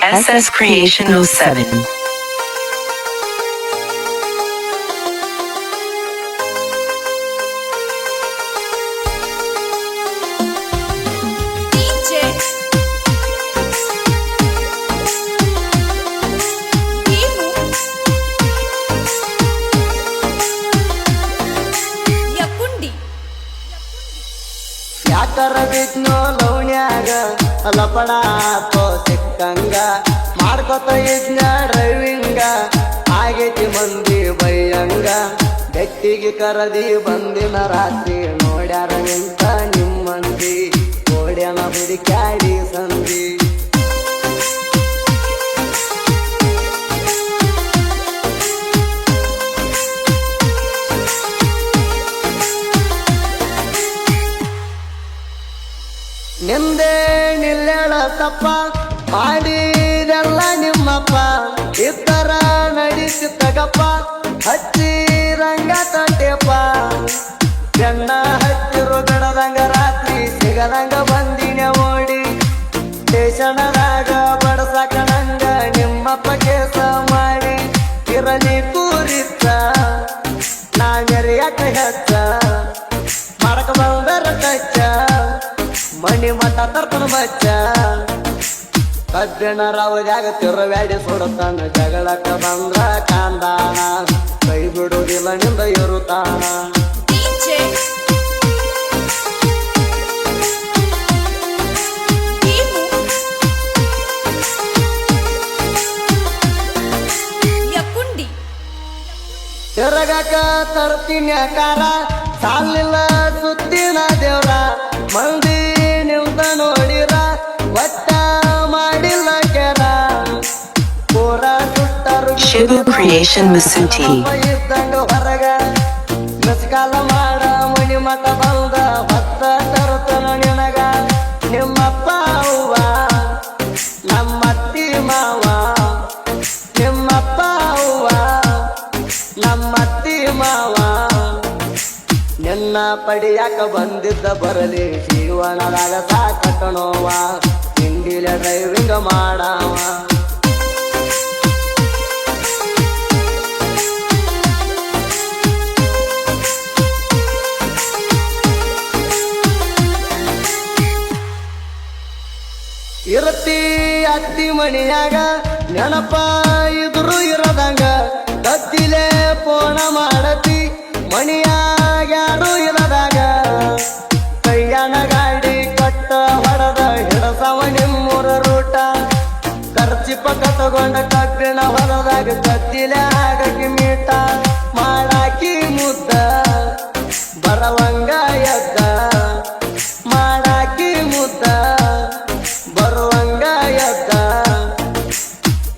SS Creation 07. DJ Bimu Yakundi ಯಾಕರ ಬಿದ್ನೋ ಲೌಣ್ಯಾಗ ಲಪಡಾತೋ ಸಿಕ್ಕಂಗ ಮಾಡ್ಕೊತ ಇದ್ನ driving ಆಗೇತಿ ಮಂದಿ ಬೈಯಂಗ ಬೆಟ್ಟಿಗೆ ಕರದಿ ಬಂದಿನ ರಾತ್ರಿ ನೋಡ್ಯಾರ ನಿಂತ ನಿಮ್ಮಂದಿ ಓಡ್ಯಾನ ಬಿಡಿಕ್ಯಾಡಿ ಸಂದಿ ನಿಂದೆ ನಿಲ್ಲೇಳ ತಪ್ಪ ಮಾಡಿದೆಲ್ಲ ನಿಮ್ಮಪ್ಪ ಇತರ ನಡಿಸಿ ತಗಪ್ಪ ಹಚ್ಚಿ ರಂಗ ತಂಟೆಪ್ಪ ಬೆಣ್ಣ ಹಚ್ಚಿರು ಗಡದಂಗ ರಾತ್ರಿ ಸಿಗದಂಗ ಬಂದಿನ ಓಡಿ ಸ್ಟೇಷನದಾಗ ಬಡಸಾಕ ನಂಗ ನಿಮ್ಮಪ್ಪ ಕೇಸ ಮಾಡಿ ಇರಲಿ ಕೂರಿತ್ತ ನಾ ಮೆರೆಯಕ ಹೆಚ್ಚ ಮಾಡಕ ಬಂದರ ಕಚ್ಚ ಮಣಿ ಮಠ ತರ್ಪಣ ಬಚ್ಚ ಕಬ್ಬಿಣ ರಾವದಾಗ ತಿರುವ್ಯಾಡಿ ಸುಡತಾನ ಜಗಳಕ್ಕ ಬಂದ್ರ ಕಾಂದಾನ ಕೈ ಬಿಡುವುದಿಲ್ಲ ನಿಂದ ಇರುತ್ತಾನ DJ Bimu Yakundi ತಿರಗಕ ತರ್ತೀನಿ ಕಾರ ಸಾಲಿಲ್ಲ ಸುತ್ತಿನ ದೇವ್ರ ಮಂದಿ ನಿಂತ ನೋಡಿರ ಒಟ್ಟ ಮಾಡಿಲ್ಲ ಕೆರ ಪೂರ ಸುಟ್ಟರು Shibu Creation Masuti. ಇದ್ದಂಗ ಹೊರಗ ನಸ್ಕಾಲ ಮಾಡ ಮಣಿ ಮಠ ಬಂದ ಹೊತ್ತ ತರುತ್ತನ ನಿನಗ ನಿಮ್ಮಪ್ಪ ಅವ್ವ ನಮ್ಮತ್ತಿ ಮಾವ ನಿಮ್ಮಪ್ಪ ಅವ್ವ ನಮ್ಮತ್ತಿ ಮಾವ ನಿನ್ನ ಪಡಿಯಾಕ ಬಂದಿದ್ದ ಬರಲಿ ಜೀವನದಾಗ ಸಾಕಟ್ಟಣೋವ ಹಿಂದಿಲ ಡ್ರೈವಿಂಗ್ ಮಾಡವ ಇರತಿ ಅತ್ತಿ ಮಣಿಯಾಗ ನೆನಪ ಇದ್ರು ಇರದಂಗ ಕತ್ತಿಲೆ ಪೋಣ ಮಾಡತಿ ಮಣಿಯಾಗ್ಯಾರು ಇರದಾಗ ಕೈಯಾನ ಗಾಡಿ ಕಟ್ಟ ಹೊಡೆದ ಹಿಡಸವ ನಿಮ್ಮೂರ ರೂಟ ಖರ್ಚಿಪ ಕಟ್ಟಗೊಂಡ ಕಬ್ಬಿಣ ಹೊಲದಾಗ ಕತ್ತಿಲೆ ಆಗಕಿ ಮೀಟ ಮಾಡಾಕಿ ಮುದ್ದ ಬರವಂಗ ಎದ್ದ ಮಾಡಾಕಿ ಮುದ್ದ ಬರುವಂಗ ಎದ್ದ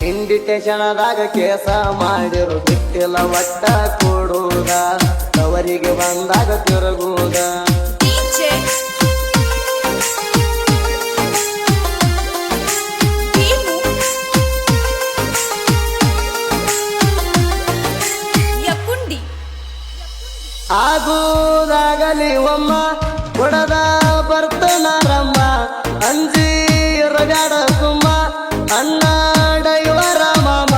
ಇಂಡಿಟೇಷನದಾಗ ಕೇಸ ಮಾಡಿರು ಬಿಟ್ಟಿಲ್ಲ ಒಟ್ಟ ಕೊಡುವುದ ಅವರಿಗೆ ಬಂದಾಗ ತಿರುಗುವುದ DJ Bimu Yakundi ಆಗುವುದಾಗಲಿ ಒಮ್ಮ ಕೊಡದ ಬರ್ತನಾರಮ್ಮ ಅಂಜಿ ರಗಾಡ ಸುಮ್ಮ ಅಣ್ಣ ಡೈವರ ಮಾಮ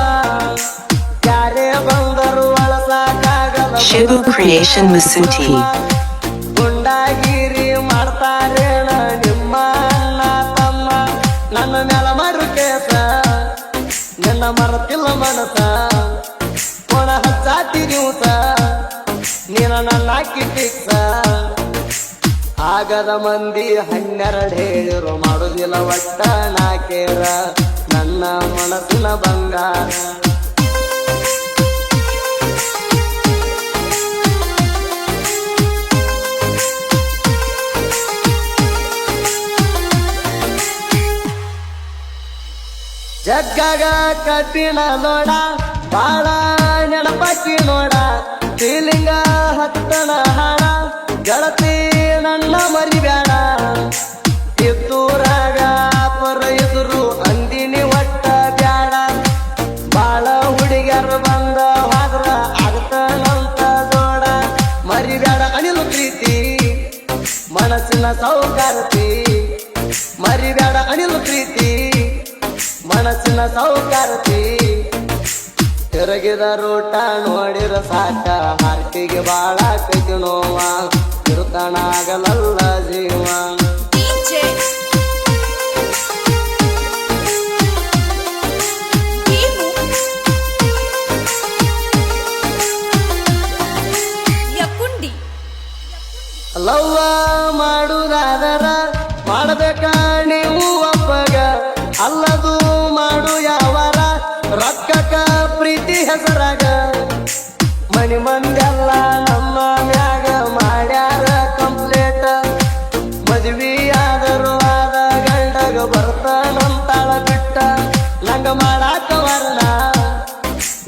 ಯಾರೇ ಬಂದರು ಅಳಸಾಕಾಗಲ್ಲ Shibu Creation Masuti. ಗುಂಡಾಗಿರಿ ಮಾಡ್ತಾರೇಣ ನಿಮ್ಮ ಅಣ್ಣ ತಮ್ಮ ನನ್ನ ಮೇಲ ಮರು ಕೇಸ ನಿನ್ನ ಮರತಿಲ್ಲ ಮನಸ ಕೊಣ ಹಚ್ಚಾತಿ ದಿವಸ ನೀನ ನನ್ನ ಹಾಕಿ ಟಿಕ್ಸ ಆಗದ ಮಂದಿ 12 ಹೇಳಿರು ಮಾಡುದಿಲ್ಲ ಒಟ್ಟ ನಾಕೇರ ನನ್ನ ಮನಸ್ಸಿನ ಬಂಗಾರ ಜಗ್ಗಾಗ ಕಟ್ಟಿನ ನೋಡ ಬಾಳ ನೆನಪಕ್ಕಿ ನೋಡ ಫೀಲಿಂಗ ಹತ್ತನ ಹಾಡ ಗೆಳತಿ ನನ್ನ ಮರಿಬ್ಯಾಡ ಇದ್ದೂರಾಗ ಪರ ಎದುರು ಅಂದಿನಿ ಒಟ್ಟ ಬ್ಯಾಡ ಬಾಳ ಹುಡುಗ್ಯಾರ ಬಂದ ಹೋದ್ರ ಆಗ್ತನಂತ ಜೋಡ ಮರಿಬ್ಯಾಡ ಅನಿಲು ಪ್ರೀತಿ ಮನಸ್ಸಿನ ಸೌಕಾರತಿ ಮರಿಬ್ಯಾಡ ಅನಿಲು ಪ್ರೀತಿ ಮನಸ್ಸಿನ ಸೌಕಾರತಿ ತಿರುಗಿದ ರೂಟ ನೋಡಿರ ಸಾಕ ಹಾರ್ಟಿಗೆ ಬಾಳ ಕೈದು ನೋವ ತಿರುತಣಾಗಲಲ್ಲ ಜೀವ ಡಿಜೆ ಭೀಮು ಯಕುಂಡಿ ಲವ್ವ ಮಾಡುದಾದರ ಮಾಡಬೇಕ ನೀವು ಒಪ್ಪಗ ಅಲ್ಲದು ಮಾಡು ಯಾವರ ರೊಕ್ಕಕ ಪ್ರೀತಿ ಹೆಸರಾಗ ಮನಿ ಮಂದೆಲ್ಲ ನಮ್ಮ ಮ್ಯಾಗ ಮಾಡ್ಯಾರ ಕಂಪ್ಲೇಟ ಮದ್ವಿ ಆದರೂ ಆದ ಗಂಡಗ ಬರ್ತಾನಂತಾಳ ಬಿಟ್ಟ ನಂಗ ಮಾಡಾಕ ವರ್ಣ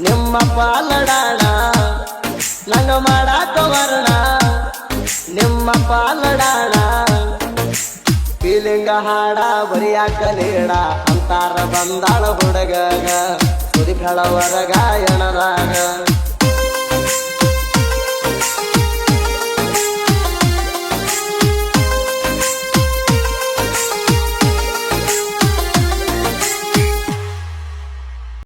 ನಿಮ್ಮ ಪಾಲಡಾಣ ನಂಗ ಮಾಡಾಕ ವರ್ಣ ನಿಮ್ಮ ಪಾಲಡಾಣ ಫೀಲಿಂಗ ಹಾಡ ಬರಿಯಾಕ ನೀಡ ಅಂತಾರ ಬಂದಾಳ ಹುಡುಗಗ ಸುದಿ ಬೆಳವರ ಗಾಯಣದಾಗ